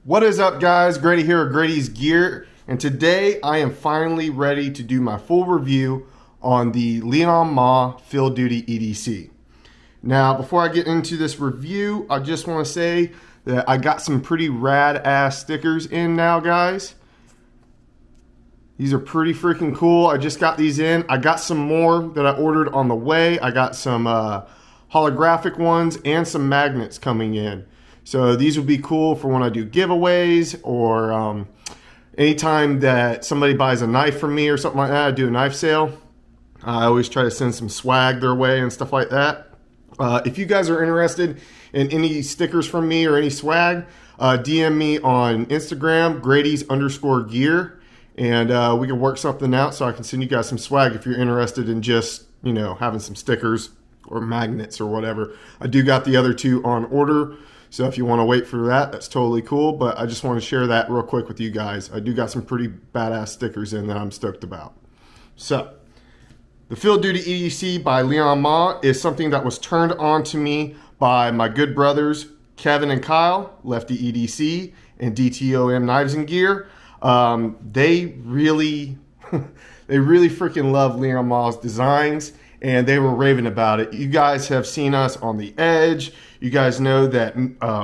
What is up, guys? Grady here at Grady's Gear, and today I am finally ready to do my full review on the Liong Field Duty EDC. Now, before I get into this review, I just want to say that I got some pretty rad ass stickers in now, guys. These are pretty freaking cool. I just got these in. I got some more that I ordered on the way. I got some holographic ones and some magnets coming in. So these would be cool for when I do giveaways or anytime that somebody buys a knife from me or something like that. I do a knife sale. I always try to send some swag their way and stuff like that. If you guys are interested in any stickers from me or any swag, DM me on Instagram, Grady's_gear, and we can work something out so I can send you guys some swag if you're interested in just, you know, having some stickers or magnets or whatever. I do got the other two on order. So if you want to wait for that, that's totally cool. But I just want to share that real quick with you guys. I do got some pretty badass stickers in that I'm stoked about. So the Field Duty EDC by Liong is something that was turned on to me by my good brothers, Kevin and Kyle, Lefty EDC and DTOM Knives and Gear. They really freaking love Liong's designs, and they were raving about it. You guys have seen us on the Edge. You guys know that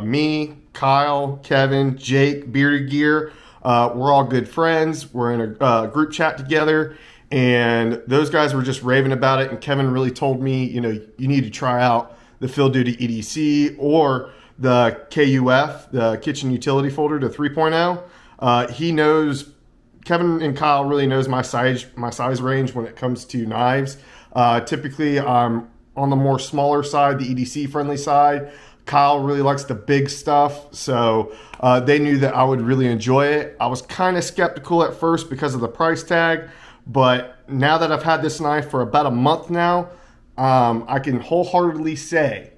me, Kyle, Kevin, Jake, Bearded Gear, we're all good friends. We're in a group chat together, and those guys were just raving about it. And Kevin really told me, you know, you need to try out the Field Duty EDC or the KUF, the Kitchen Utility Folder, the 3.0. He knows, Kevin and Kyle really knows my size range when it comes to knives. Typically, I'm on the more smaller side, the EDC friendly side. Kyle really likes the big stuff, so they knew that I would really enjoy it. I was kind of skeptical at first because of the price tag, but now that I've had this knife for about a month now, I can wholeheartedly say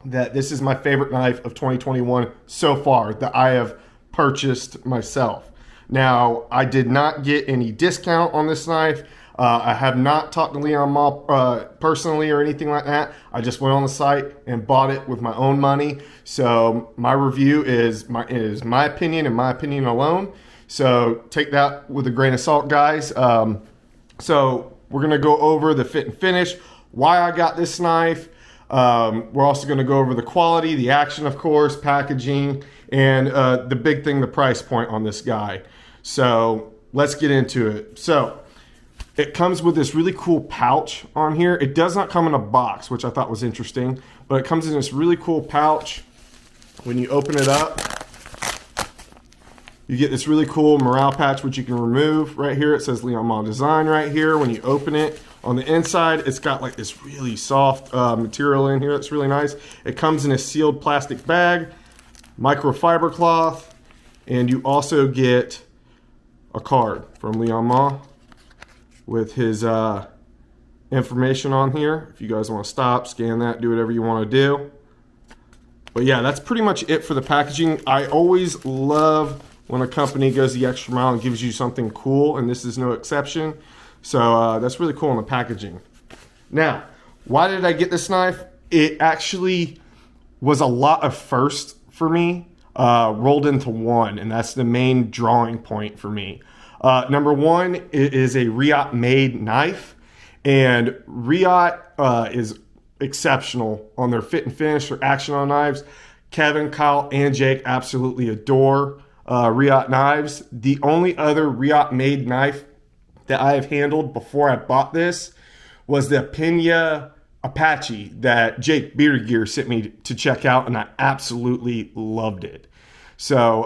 that this is my favorite knife of 2021 so far that I have purchased myself. Now, I did not get any discount on this knife. I have not talked to Liong personally or anything like that. I just went on the site and bought it with my own money. So my review is my opinion and my opinion alone. So take that with a grain of salt, guys. So we're going to go over the fit and finish, why I got this knife. We're also going to go over the quality, the action, of course, packaging, and the big thing, the price point on this guy. So let's get into it. So it comes with this really cool pouch on here. It does not come in a box, which I thought was interesting, but it comes in this really cool pouch. When you open it up, you get this really cool morale patch, which you can remove right here. It says Liong Design right here. When you open it, on the inside, it's got like this really soft material in here. That's really nice. It comes in a sealed plastic bag, microfiber cloth, and you also get a card from Liong with his information on here. If you guys want to stop, scan that, do whatever you want to do. But yeah, that's pretty much it for the packaging. I always love when a company goes the extra mile and gives you something cool, and this is no exception. So that's really cool in the packaging. Now, why did I get this knife? It actually was a lot of firsts for me, rolled into one, and that's the main drawing point for me. Number one, it is a Riot made knife, and Riot is exceptional on their fit and finish, their action on knives. Kevin, Kyle, and Jake absolutely adore Riot knives. The only other Riot made knife that I have handled before I bought this was the Pena Apache that Jake Bearded Gear sent me to check out, and I absolutely loved it. So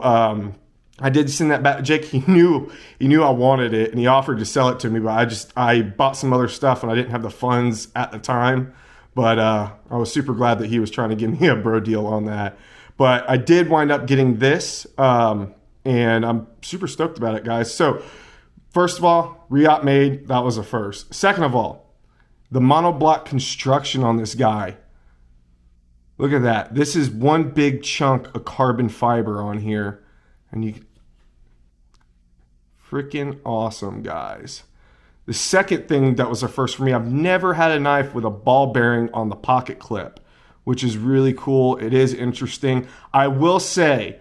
I did send that back to Jake. He knew I wanted it, and he offered to sell it to me, but I bought some other stuff and I didn't have the funds at the time. But I was super glad that he was trying to give me a bro deal on that. But I did wind up getting this, and I'm super stoked about it, guys. So first of all, Riot made, that was a first. Second of all, the monoblock construction on this guy. Look at that. This is one big chunk of carbon fiber on here. And you, freaking awesome, guys. The second thing that was a first for me, I've never had a knife with a ball bearing on the pocket clip, which is really cool. It is interesting. I will say,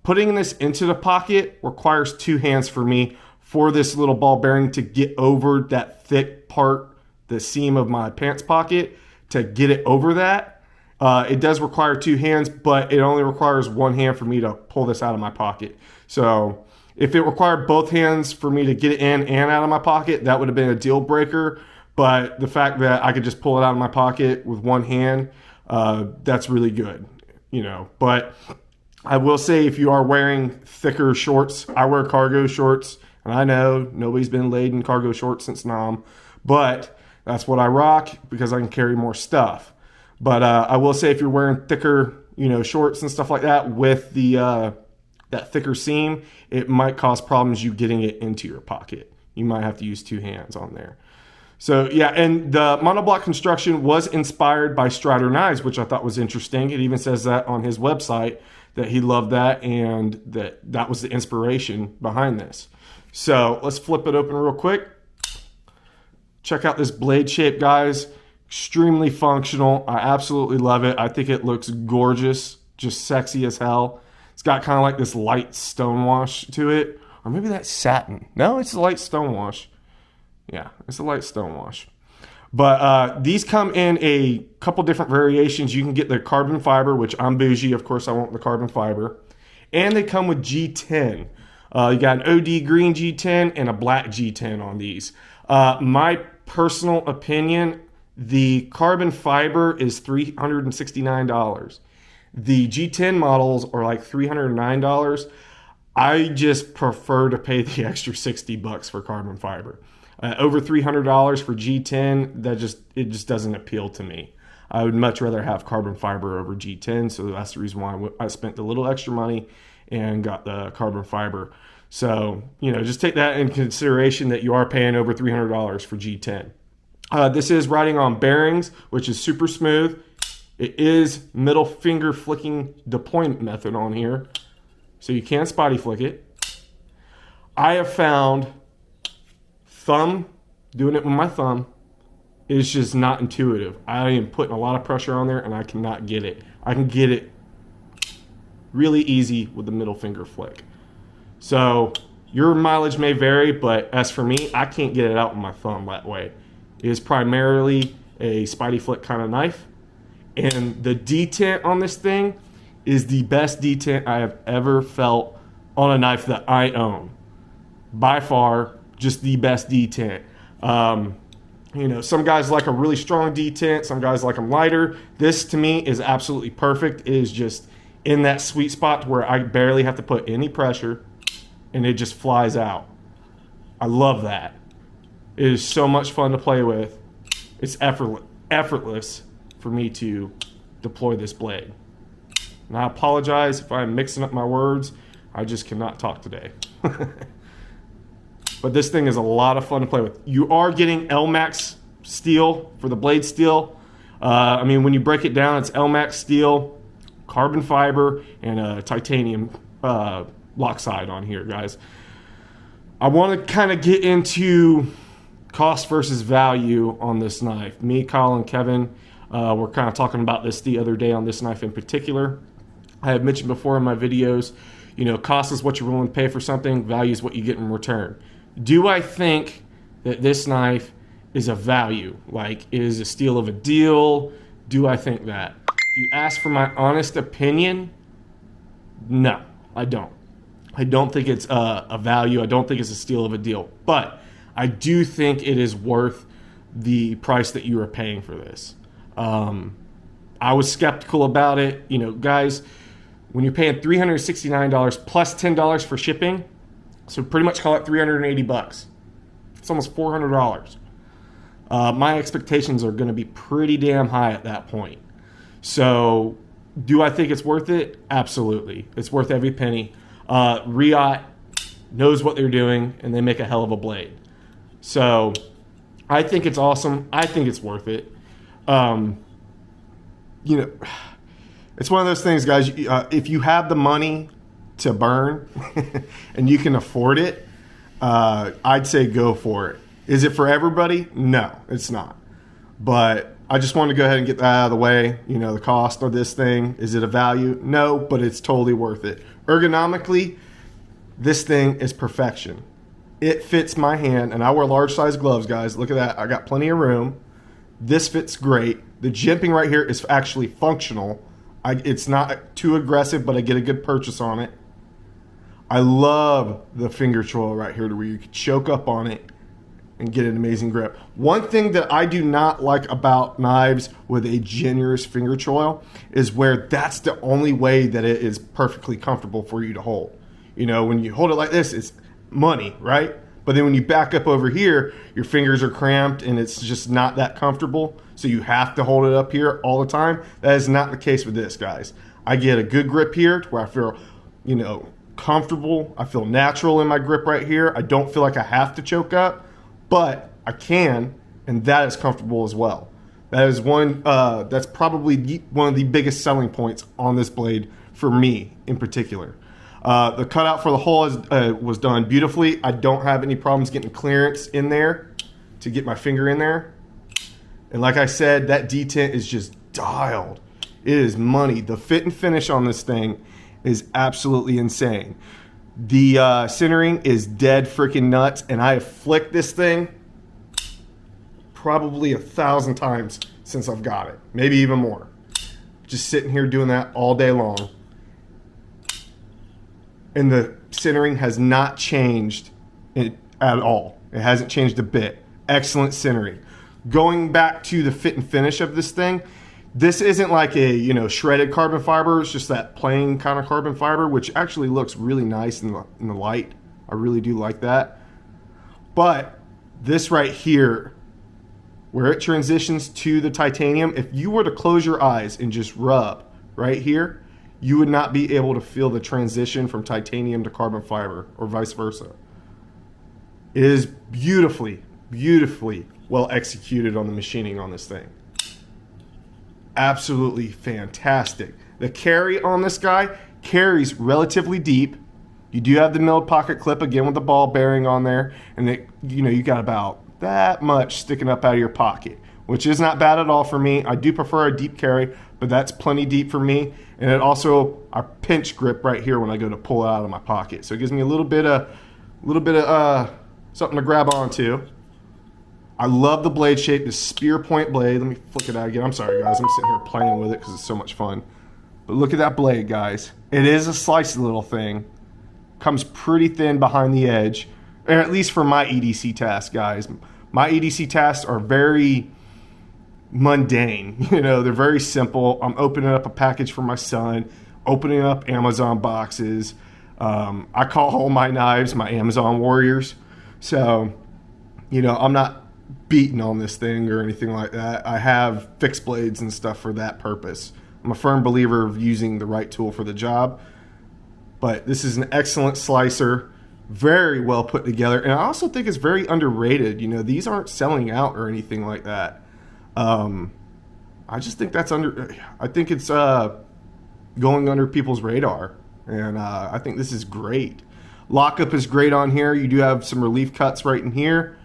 Putting this into the pocket requires 2 hands for me for this little ball bearing to get over that thick part, the seam of my pants pocket, to get it over that. It does require 2 hands, but it only requires 1 hand for me to pull this out of my pocket. So if it required both hands for me to get it in and out of my pocket, that would have been a deal breaker. But the fact that I could just pull it out of my pocket with 1 hand, that's really good, you know. But I will say, if you are wearing thicker shorts, I wear cargo shorts, and I know nobody's been laid in cargo shorts since Nam, but that's what I rock because I can carry more stuff. But I will say, if you're wearing thicker, you know, shorts and stuff like that with the that thicker seam, it might cause problems you getting it into your pocket. You might have to use 2 hands on there. So yeah, and the monoblock construction was inspired by Strider knives, which I thought was interesting. It even says that on his website, that he loved that and that was the inspiration behind this. So let's flip it open real quick. Check out this blade shape, guys. Extremely functional. I absolutely love it. I think it looks gorgeous, just sexy as hell. It's got kind of like this light stone wash to it, or maybe that's satin. No, it's a light stone wash. Yeah, it's a light stone wash. But these come in a couple different variations. You can get the carbon fiber, which I'm bougie. Of course, I want the carbon fiber. And they come with G10. You got an OD green G10 and a black G10 on these. My personal opinion, the carbon fiber is $369. The G10 models are like $309. I just prefer to pay the extra $60 for carbon fiber. Over $300 for G10, it just doesn't appeal to me. I would much rather have carbon fiber over G10, so that's the reason why I spent a little extra money and got the carbon fiber. So, you know, just take that in consideration that you are paying over $300 for G10. This is riding on bearings, which is super smooth. It is middle finger flicking deployment method on here, so you can spotty flick it. I have found doing it with my thumb is just not intuitive. I am putting a lot of pressure on there and I cannot get it. I can get it really easy with the middle finger flick. So your mileage may vary, but as for me, I can't get it out with my thumb that way. It is primarily a spidey flick kind of knife. And the detent on this thing is the best detent I have ever felt on a knife that I own. By far, just the best detent. You know, some guys like a really strong detent, some guys like them lighter. This to me is absolutely perfect. It is just in that sweet spot where I barely have to put any pressure and it just flies out. I love that. It is so much fun to play with. It's effortless for me to deploy this blade. And I apologize if I'm mixing up my words. I just cannot talk today. But this thing is a lot of fun to play with. You are getting LMAX steel for the blade steel. I mean, when you break it down, it's LMAX steel, carbon fiber, and a titanium lock side on here, guys. I want to kind of get into cost versus value on this knife. Me, Kyle, and Kevin were kind of talking about this the other day on this knife in particular. I have mentioned before in my videos, you know, cost is what you're willing to pay for something, value is what you get in return. Do I think that this knife is a value? Like, is a steal of a deal? Do I think that? If you ask for my honest opinion, no, I don't. I don't think it's a value. I don't think it's a steal of a deal. But I do think it is worth the price that you are paying for this. I was skeptical about it. You know, guys, when you're paying $369 plus $10 for shipping, so pretty much call it $380. It's almost $400. My expectations are going to be pretty damn high at that point. So do I think it's worth it? Absolutely. It's worth every penny. Riot knows what they're doing, and they make a hell of a blade. So I think it's awesome. I think it's worth it. You know, it's one of those things, guys. If you have the money to burn and you can afford it, I'd say go for it. Is it for everybody? No, it's not. But I just wanted to go ahead and get that out of the way. You know, the cost of this thing, is it a value? No, but it's totally worth it. Ergonomically, this thing is perfection. It fits my hand, and I wear large size gloves, guys. Look at that. I got plenty of room. This fits great. The jimping right here is actually functional. It's not too aggressive, but I get a good purchase on it. I love the finger choil right here to where you can choke up on it and get an amazing grip. One thing that I do not like about knives with a generous finger choil is where that's the only way that it is perfectly comfortable for you to hold. You know, when you hold it like this, it's money, right? But then when you back up over here, your fingers are cramped and it's just not that comfortable. So you have to hold it up here all the time. That is not the case with this, guys. I get a good grip here to where I feel, you know, comfortable. I feel natural in my grip right here. I don't feel like I have to choke up, but I can, and that is comfortable as well. That is that's probably one of the biggest selling points on this blade for me in particular. The cutout for the hole was done beautifully. I don't have any problems getting clearance in there to get my finger in there. And like I said, that detent is just dialed. It is money. The fit and finish on this thing is absolutely insane. The centering is dead freaking nuts, and I have flicked this thing probably 1,000 times since I've got it, maybe even more. Just sitting here doing that all day long. And the centering has not changed at all. It hasn't changed a bit. Excellent centering. Going back to the fit and finish of this thing, this isn't like a, you know, shredded carbon fiber. It's just that plain kind of carbon fiber, which actually looks really nice in the light. I really do like that. But this right here, where it transitions to the titanium, if you were to close your eyes and just rub right here, you would not be able to feel the transition from titanium to carbon fiber or vice versa. It is beautifully, beautifully well executed on the machining on this thing. Absolutely fantastic. The carry on this guy carries relatively deep. You do have the milled pocket clip again with the ball bearing on there, and it, you know, you got about that much sticking up out of your pocket, which is not bad at all for me. I do prefer a deep carry, but that's plenty deep for me. And it also, a pinch grip right here when I go to pull it out of my pocket. So it gives me a little bit of something to grab onto. I love the blade shape, the spear point blade. Let me flick it out again. I'm sorry, guys. I'm sitting here playing with it because it's so much fun. But look at that blade, guys. It is a slicey little thing. Comes pretty thin behind the edge, or at least for my EDC tasks, guys. My EDC tasks are very mundane. You know, they're very simple. I'm opening up a package for my son, opening up Amazon boxes. I call all my knives my Amazon warriors. So, you know, I'm not beating on this thing or anything like that. I have fixed blades and stuff for that purpose. I'm a firm believer of using the right tool for the job. But this is an excellent slicer, very well put together. And I also think it's very underrated. You know, these aren't selling out or anything like that. I just think I think it's going under people's radar. And I think this is great. Lockup is great on here. You do have some relief cuts right in here.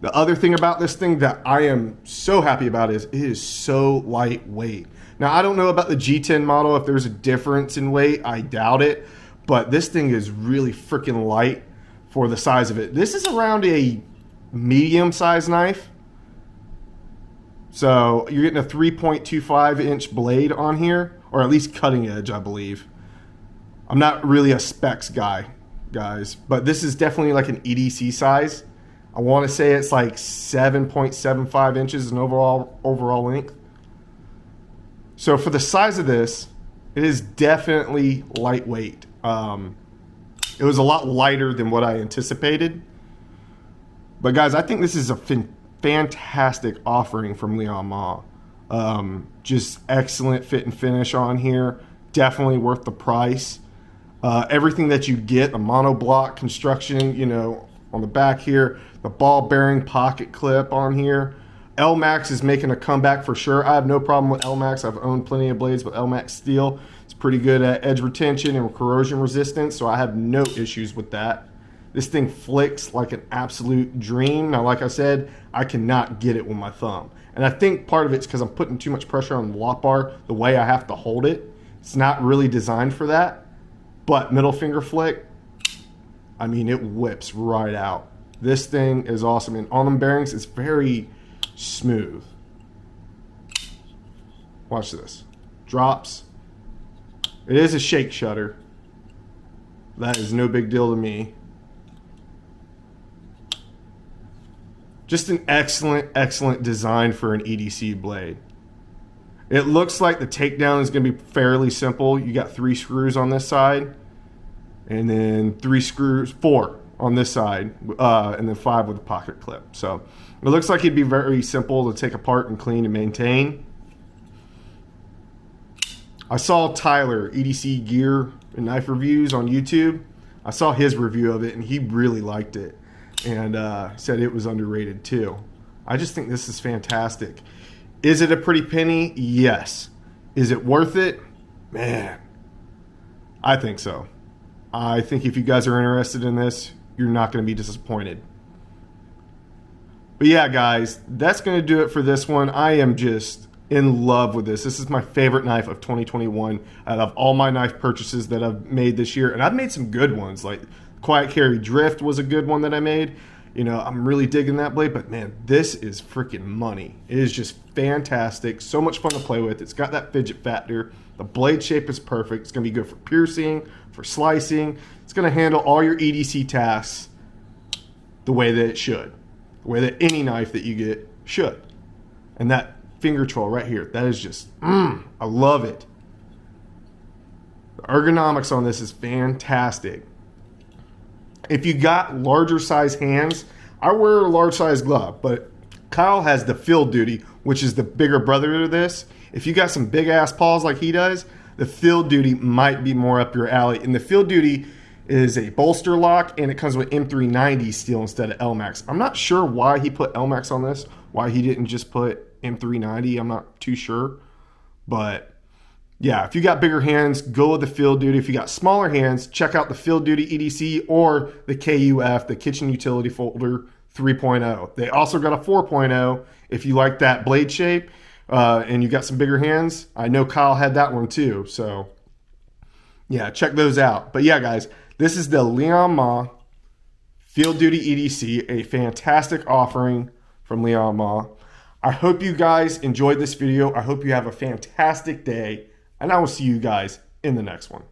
The other thing about this thing that I am so happy about is it is so lightweight. Now, I don't know about the G10 model. If there's a difference in weight, I doubt it. But this thing is really freaking light for the size of it. This is around a medium-sized knife. So you're getting a 3.25-inch blade on here, or at least cutting edge, I believe. I'm not really a specs guy, guys, but this is definitely like an EDC size. I want to say it's like 7.75 inches in overall length. So for the size of this, it is definitely lightweight. It was a lot lighter than what I anticipated. But guys, I think this is a fantastic offering from Liong Ma. Just excellent fit and finish on here. Definitely worth the price. Everything that you get, a monoblock construction, you know, on the back here, the ball bearing pocket clip on here. L-Max is making a comeback for sure. I have no problem with L-Max. I've owned plenty of blades with L-Max steel. It's pretty good at edge retention and corrosion resistance, so I have no issues with that. This thing flicks like an absolute dream. Now, like I said, I cannot get it with my thumb. And I think part of it's because I'm putting too much pressure on the lock bar, the way I have to hold it. It's not really designed for that. But middle finger flick, I mean, it whips right out. This thing is awesome. And on them bearings, it's very smooth. Watch this. Drops. It is a shake shutter. That is no big deal to me. Just an excellent, excellent design for an EDC blade. It looks like the takedown is going to be fairly simple. You got 3 screws on this side, and then 4 on this side, and then 5 with a pocket clip. So it looks like it'd be very simple to take apart and clean and maintain. I saw Tyler, EDC Gear and Knife Reviews on YouTube. I saw his review of it, and he really liked it, and said it was underrated too. I just think this is fantastic. Is it a pretty penny? Yes. Is it worth it? Man, I think so. I think if you guys are interested in this, you're not going to be disappointed. But yeah, guys, that's going to do it for this one. I am just in love with this. This is my favorite knife of 2021 out of all my knife purchases that I've made this year. And I've made some good ones. Like Quiet Carry Drift was a good one that I made. You know, I'm really digging that blade, but man, this is freaking money. It is just fantastic. So much fun to play with. It's got that fidget factor. The blade shape is perfect. It's going to be good for piercing, for slicing. It's going to handle all your EDC tasks the way that it should. The way that any knife that you get should. And that finger troll right here, that is just, I love it. The ergonomics on this is fantastic. If you got larger size hands, I wear a large size glove, but Kyle has the Field Duty, which is the bigger brother to this. If you got some big ass paws like he does, the Field Duty might be more up your alley. And the Field Duty is a bolster lock, and it comes with M390 steel instead of LMAX. I'm not sure why he put LMAX on this, why he didn't just put M390. I'm not too sure, but yeah, if you got bigger hands, go with the Field Duty. If you got smaller hands, check out the Field Duty EDC or the KUF, the Kitchen Utility Folder 3.0. They also got a 4.0 if you like that blade shape and you got some bigger hands. I know Kyle had that one too, so yeah, check those out. But yeah, guys, this is the Liong Ma Field Duty EDC, a fantastic offering from Liong Ma. I hope you guys enjoyed this video. I hope you have a fantastic day. And I will see you guys in the next one.